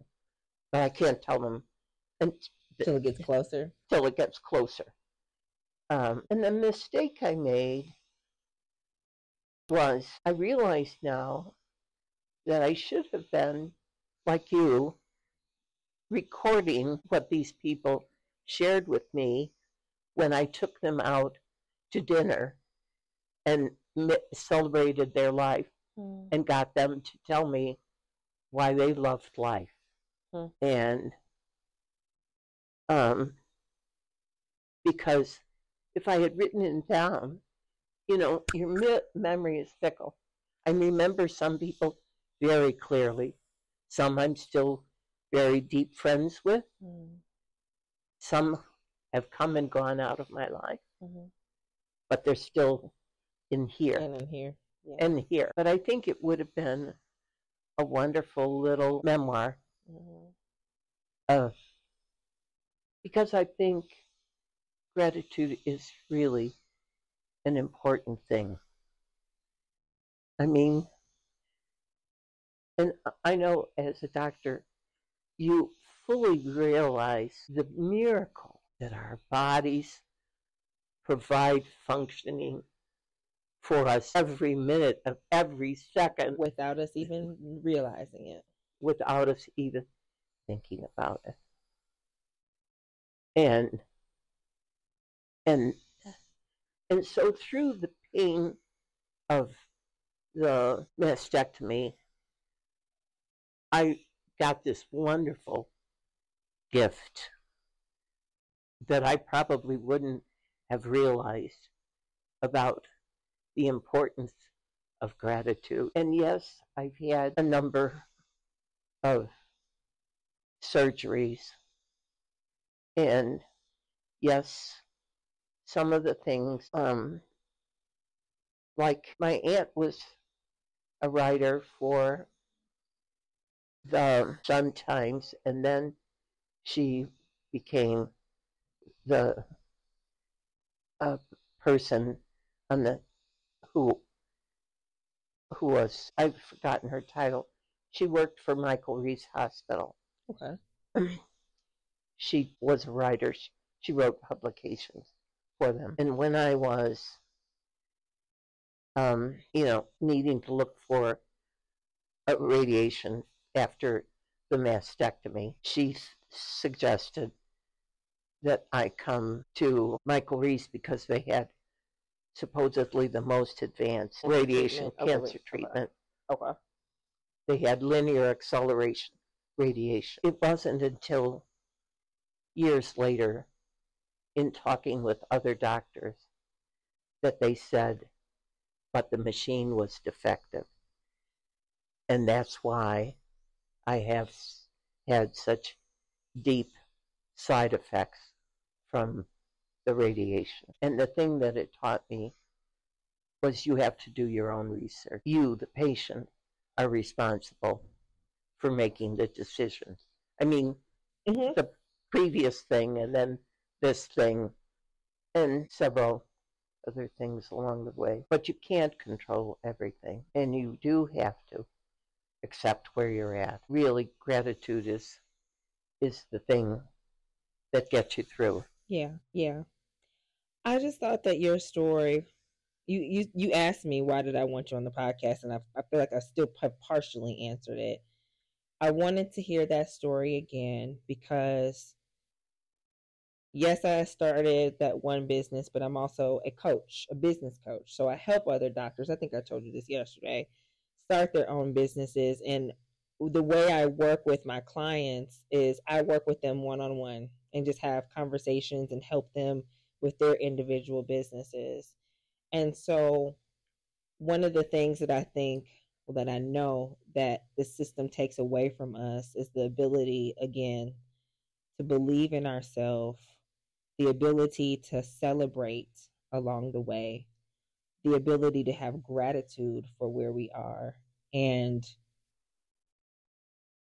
But I can't tell them Until it gets closer. Till it gets closer. And the mistake I made was I realize now that I should have been, like you, recording what these people shared with me when I took them out to dinner and celebrated their life and got them to tell me why they loved life. And because if I had written it down, your memory is fickle. I remember some people very clearly. Some I'm still very deep friends with. Some have come and gone out of my life, but they're still in here. And in here. Yeah. And here. But I think it would have been a wonderful little memoir of, because I think gratitude is really an important thing. I mean, and I know as a doctor, you fully realize the miracle that our bodies provide functioning for us every minute of every second without us even realizing it, without us even thinking about it. And so through the pain of the mastectomy, I got this wonderful gift that I probably wouldn't have realized about the importance of gratitude. And yes, I've had a number of surgeries. And yes, some of the things, like my aunt was a writer for the Sun Times, and then she became the person on the who was, I've forgotten her title. She worked for Michael Reese Hospital. Okay. She was a writer. She wrote publications for them. And when I was, needing to look for a radiation after the mastectomy, she suggested that I come to Michael Reese because they had supposedly the most advanced radiation cancer treatment. Okay. They had linear acceleration radiation. It wasn't until years later, in talking with other doctors, that they said, but the machine was defective. And that's why I have had such deep side effects from the radiation. And the thing that it taught me was you have to do your own research. You, the patient, are responsible for making the decisions. I mean, the previous thing and then this thing and several other things along the way. But you can't control everything, and you do have to accept where you're at. Really, gratitude is the thing that gets you through. Yeah. I just thought that your story, you asked me why did I want you on the podcast, and I feel like I still have partially answered it. I wanted to hear that story again because, yes, I started that one business, but I'm also a coach, a business coach. So I help other doctors, I think I told you this yesterday, start their own businesses. And the way I work with my clients is I work with them one-on-one and just have conversations and help them with their individual businesses. And so one of the things that I think, that I know that the system takes away from us is the ability, again, to believe in ourselves, the ability to celebrate along the way, the ability to have gratitude for where we are, and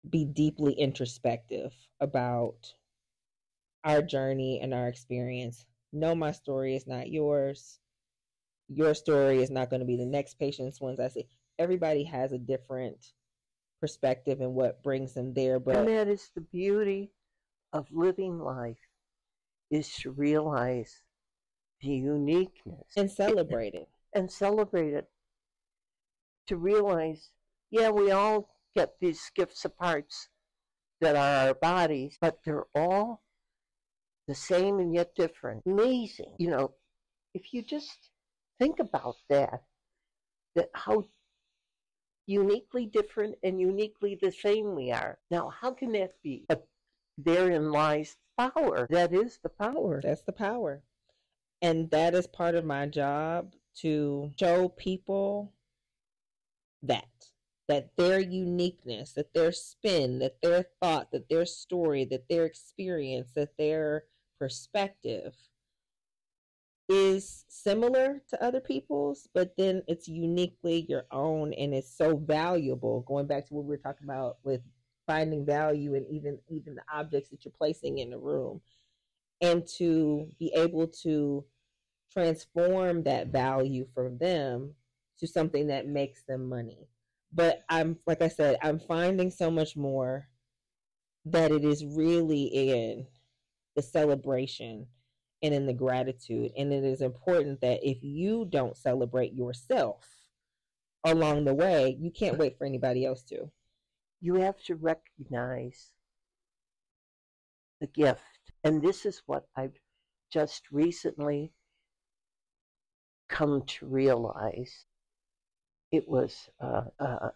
be deeply introspective about our journey and our experience. No, my story is not yours. Your story is not going to be the next patient's ones. I say everybody has a different perspective and what brings them there. But and that is the beauty of living life, is to realize the uniqueness and celebrate it. And celebrate it. To realize, yeah, we all get these gifts of parts that are our bodies, but they're all the same and yet different. Amazing. If you just think about that how uniquely different and uniquely the same we are. Now, how can that be? But therein lies power. That is the power. That's the power. And that is part of my job, to show people that their uniqueness, that their spin, that their thought, that their story, that their experience, that their perspective is similar to other people's, but then it's uniquely your own, and it's so valuable. Going back to what we were talking about with finding value in even the objects that you're placing in the room, and to be able to transform that value from them to something that makes them money. But I'm, like I said, I'm finding so much more that it is really in the celebration and in the gratitude. And it is important that if you don't celebrate yourself along the way, you can't wait for anybody else to. You have to recognize the gift. And this is what I've just recently come to realize. It was a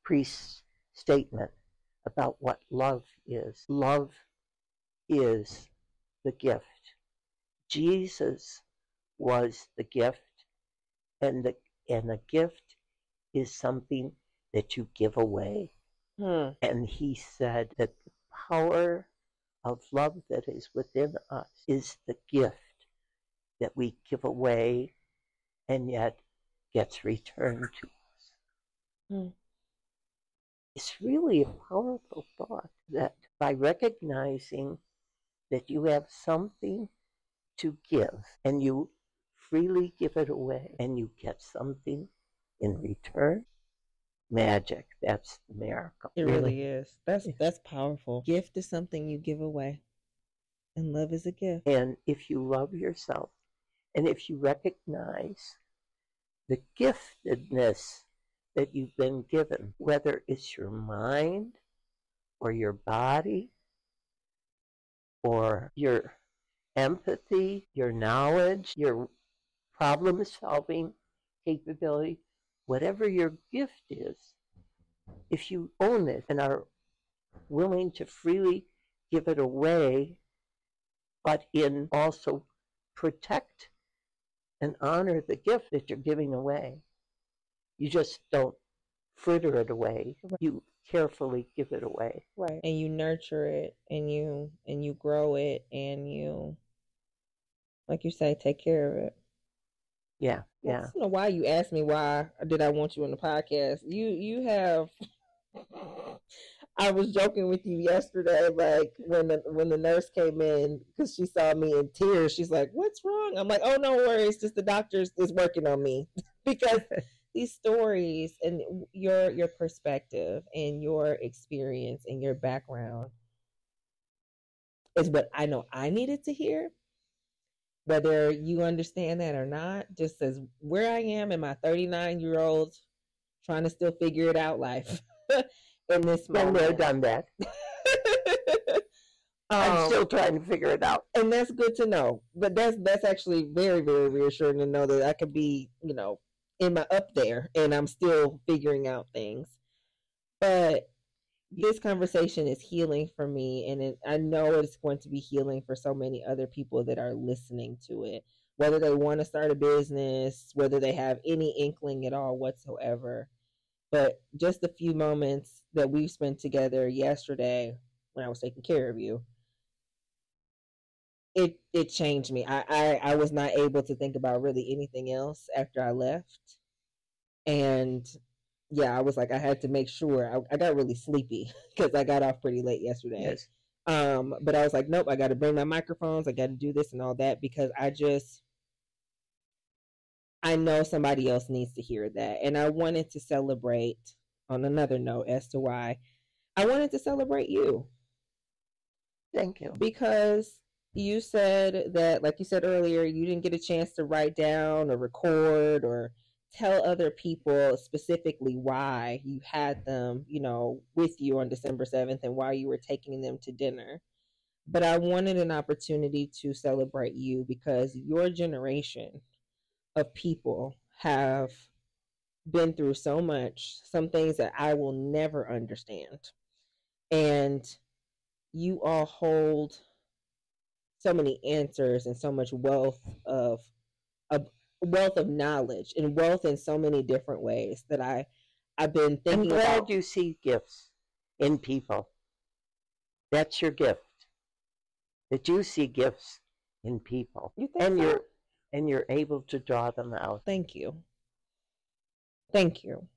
priest's statement about what love is. Love is the gift. Jesus was the gift, and the gift is something that you give away. And he said that the power of love that is within us is the gift that we give away and yet gets returned to us. It's really a powerful thought that by recognizing that you have something to give and you freely give it away and you get something in return, magic. That's the miracle. It really is. That's powerful. Gift is something you give away, and love is a gift. And if you love yourself, and if you recognize the giftedness that you've been given, whether it's your mind or your body or your empathy, your knowledge, your problem solving capability, whatever your gift is, if you own it and are willing to freely give it away, but in also protect and honor the gift that you're giving away. You just don't fritter it away. You carefully give it away. Right. And you nurture it, and you grow it, and you, like you say, take care of it. Yeah. I don't know why you asked me why did I want you on the podcast. You have. I was joking with you yesterday, like when the nurse came in, because she saw me in tears. She's like, "What's wrong?" I'm like, "Oh, no worries, just the doctor is working on me." Because these stories and your perspective and your experience and your background is what I know I needed to hear. Whether you understand that or not, just as where I am in my 39-year-old trying to still figure it out life in this moment. Been there, done that. I'm still trying to figure it out. And that's good to know. But that's actually very, very reassuring to know that I could be, in my up there and I'm still figuring out things. But this conversation is healing for me, and I know it's going to be healing for so many other people that are listening to it, whether they want to start a business, whether they have any inkling at all whatsoever. But just a few moments that we spent together yesterday when I was taking care of you, it changed me. I was not able to think about really anything else after I left. And yeah, I was like, I had to make sure. I got really sleepy because I got off pretty late yesterday. Yes. But I was like, nope, I got to bring my microphones. I got to do this and all that, because I know somebody else needs to hear that. And I wanted to celebrate on another note as to why I wanted to celebrate you. Thank you. Because you said that, like you said earlier, you didn't get a chance to write down or record or tell other people specifically why you had them, with you on December 7th and why you were taking them to dinner. But I wanted an opportunity to celebrate you, because your generation of people have been through so much, some things that I will never understand. And you all hold so many answers and so much of wealth of knowledge and wealth in so many different ways that I've been I'm thinking glad about. you see gifts in people. That's your gift. That you see gifts in people. You think so? You're able to draw them out. Thank you. Thank you.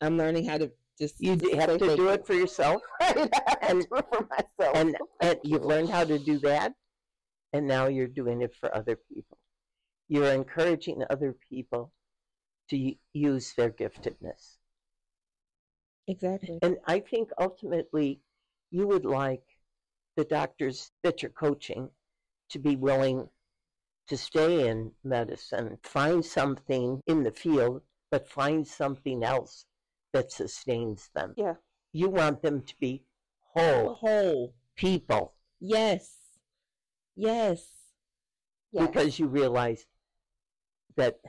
I'm learning how to just You have to do it for yourself. and do it for myself. And you've learned how to do that, and now you're doing it for other people. You're encouraging other people to use their giftedness. Exactly. And I think ultimately you would like the doctors that you're coaching to be willing to stay in medicine, find something in the field, but find something else that sustains them. Yeah. You want them to be whole people. Yes. Yes. Yes. Because you realize that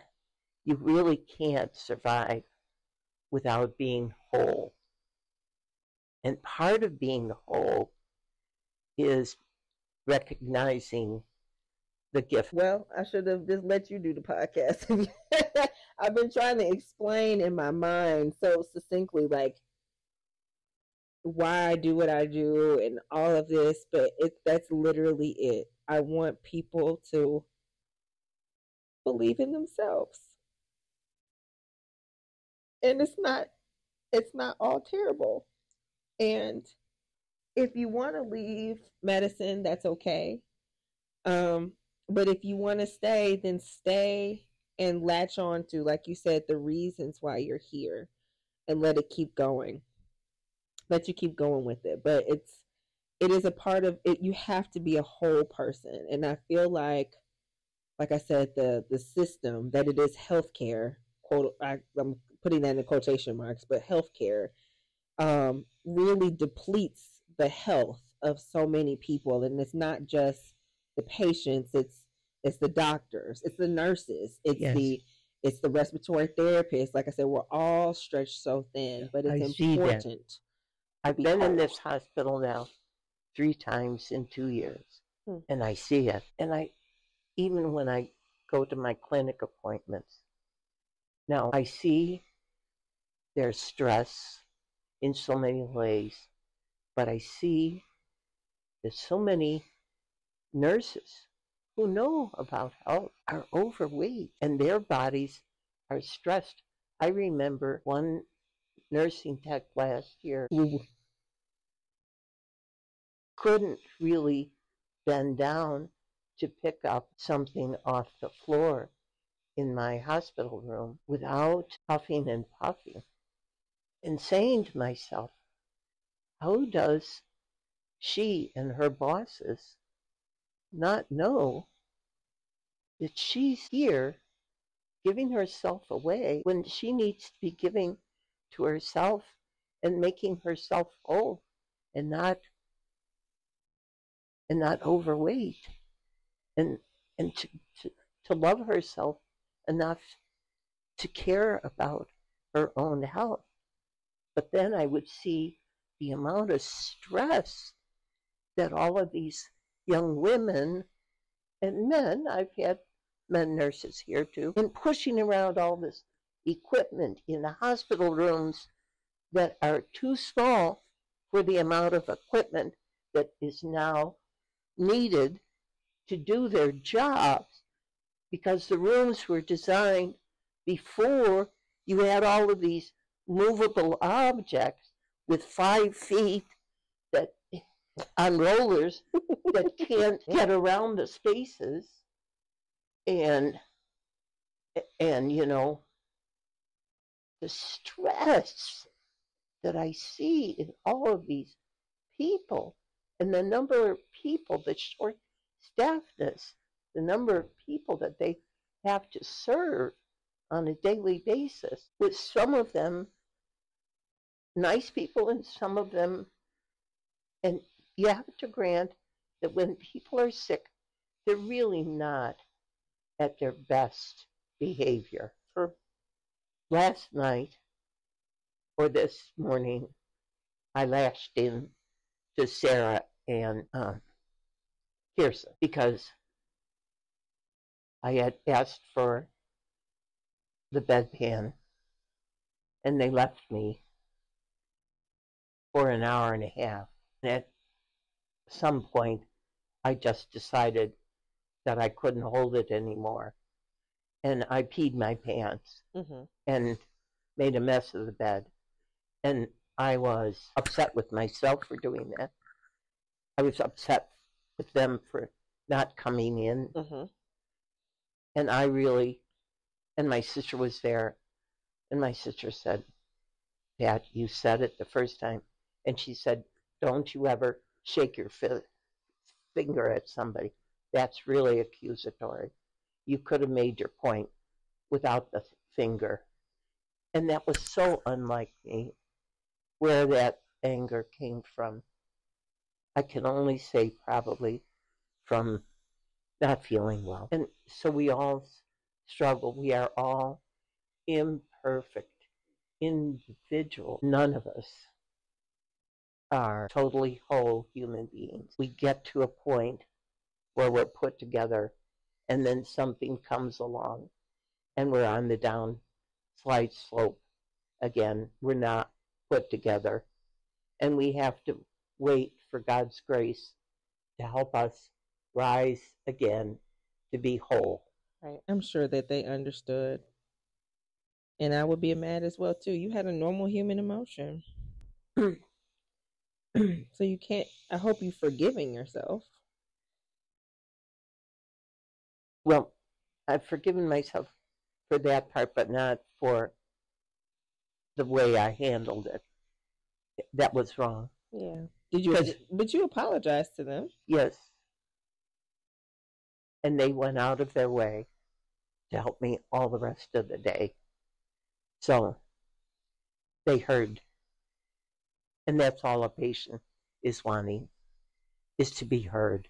you really can't survive without being whole. And part of being whole is recognizing the gift. Well, I should have just let you do the podcast. I've been trying to explain in my mind so succinctly, like, why I do what I do and all of this, but that's literally it. I want people to believe in themselves. And it's not all terrible. And if you want to leave medicine, that's okay. But if you want to stay, then stay and latch on to, like you said, the reasons why you're here and let it keep going. Let you keep going with it. But it is a part of it. You have to be a whole person. And I feel like I said, the system that it is healthcare, quote, I'm putting that in quotation marks, but healthcare really depletes the health of so many people. And it's not just the patients, it's the doctors, it's the nurses, it's the respiratory therapists. Like I said, we're all stretched so thin, but it's important. I've been in this hospital now 3 times in 2 years, and I see it. And even when I go to my clinic appointments, now I see their stress in so many ways, but I see that so many nurses who know about health are overweight and their bodies are stressed. I remember one nursing tech last year who couldn't really bend down to pick up something off the floor in my hospital room without puffing and puffing and saying to myself, how does she and her bosses not know that she's here giving herself away when she needs to be giving to herself and making herself whole and not overweight, and to love herself enough to care about her own health. But then I would see the amount of stress that all of these young women and men, I've had men nurses here too, and pushing around all this equipment in the hospital rooms that are too small for the amount of equipment that is now needed to do their jobs, because the rooms were designed before you had all of these movable objects with 5 feet that on rollers that can't get around the spaces, and you know, the stress that I see in all of these people, and the number of people, the short staffness, the number of people that they have to serve on a daily basis, with some of them nice people and some of them, and you have to grant that when people are sick, they're really not at their best behavior. For last night or this morning, I lashed in to Sarah and Pearson, because I had asked for the bedpan, and they left me for an hour and a half. And at some point, I just decided that I couldn't hold it anymore. And I peed my pants and made a mess of the bed. And I was upset with myself for doing that. I was upset with them for not coming in. And I really, and my sister was there, and my sister said, Pat, you said it the first time. And she said, don't you ever shake your finger at somebody. That's really accusatory. You could have made your point without the finger. And that was so unlike me, where that anger came from. I can only say probably from not feeling well. And so we all struggle. We are all imperfect individuals. None of us are totally whole human beings. We get to a point where we're put together, and then something comes along, and we're on the downslide slope again. We're not put together, and we have to wait for God's grace to help us rise again to be whole. Right. I'm sure that they understood. And I would be mad as well, too. You had a normal human emotion. So you can't, I hope you're forgiving yourself. Well, I've forgiven myself for that part, but not for the way I handled it. That was wrong. Yeah. Did you? But you apologized to them. Yes. And they went out of their way to help me all the rest of the day. So they heard. And that's all a patient is wanting, is to be heard.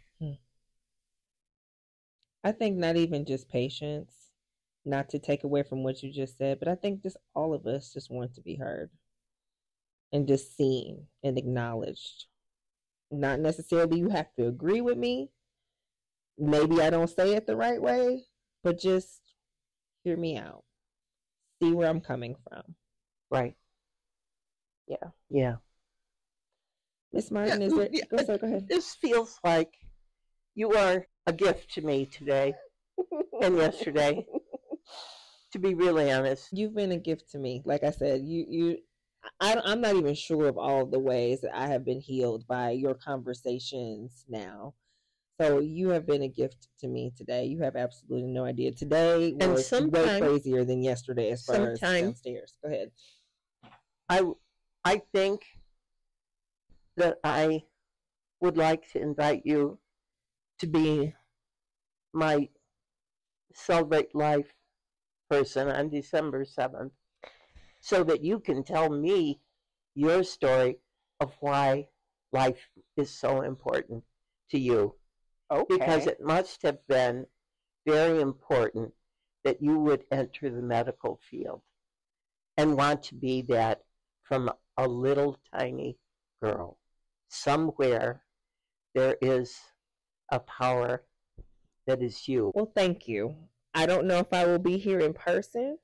I think not even just patients, not to take away from what you just said, but I think just all of us just want to be heard and just seen and acknowledged. Not necessarily you have to agree with me. Maybe I don't say it the right way, but just hear me out. See where I'm coming from. Right. Yeah. Yeah. Miss Martin, is there? Go ahead. This feels like you are a gift to me today and yesterday. To be really honest, you've been a gift to me. Like I said, I'm not even sure of all of the ways that I have been healed by your conversations now. So you have been a gift to me today. You have absolutely no idea. Today was way crazier than yesterday as far as downstairs. Go ahead. I think that I would like to invite you to be my Celebrate Life person on December 7th so that you can tell me your story of why life is so important to you. Okay. Because it must have been very important that you would enter the medical field and want to be that from a little tiny girl. Somewhere there is a power that is you. Well, thank you. I don't know if I will be here in person,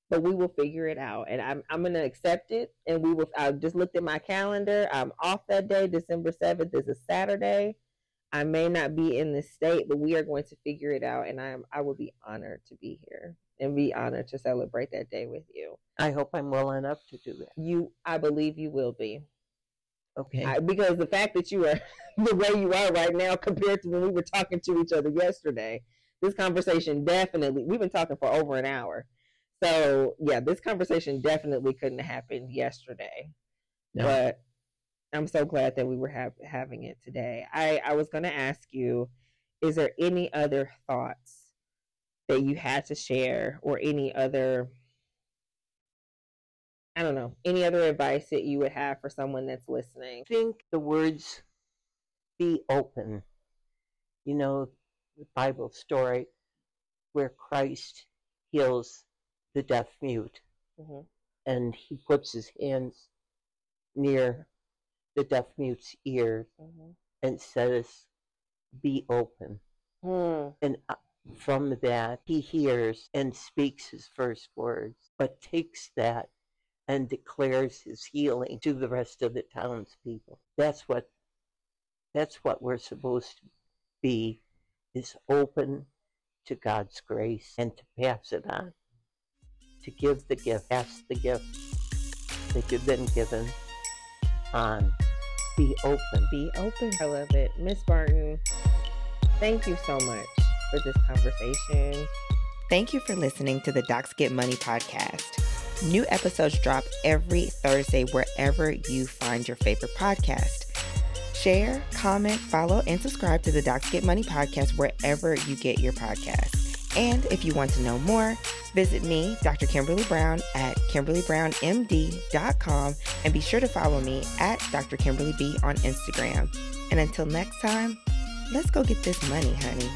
but we will figure it out. And I'm going to accept it. And I just looked at my calendar. I'm off that day. December 7th is a Saturday. I may not be in the state, but we are going to figure it out. And I will be honored to be here and be honored to celebrate that day with you. I hope I'm well enough to do that. I believe you will be. Okay. Because the fact that you are the way you are right now compared to when we were talking to each other yesterday, this conversation definitely, we've been talking for over an hour. So, yeah, this conversation definitely couldn't have happened yesterday. No. But I'm so glad that we were having it today. I was going to ask you, is there any other thoughts that you had to share or any other, I don't know, any other advice that you would have for someone that's listening? I think the words, be open. You know, the Bible story where Christ heals the deaf mute. Mm-hmm. And he puts his hands near the deaf mute's ears, mm-hmm. and says, be open. And from that, he hears and speaks his first words, but takes that and declares his healing to the rest of the townspeople. That's what we're supposed to be, is open to God's grace and to pass it on, to give the gift, pass the gift that you've been given on. Be open. Be open. I love it. Miss Barton, thank you so much for this conversation. Thank you for listening to the Docs Get Money podcast. New episodes drop every Thursday wherever you find your favorite podcast. Share, comment, follow, and subscribe to the Docs Get Money podcast wherever you get your podcasts. And if you want to know more, visit me, Dr. Kimberly Brown, at KimberlyBrownMD.com, and be sure to follow me at Dr. Kimberly B on Instagram. And until next time, let's go get this money, honey.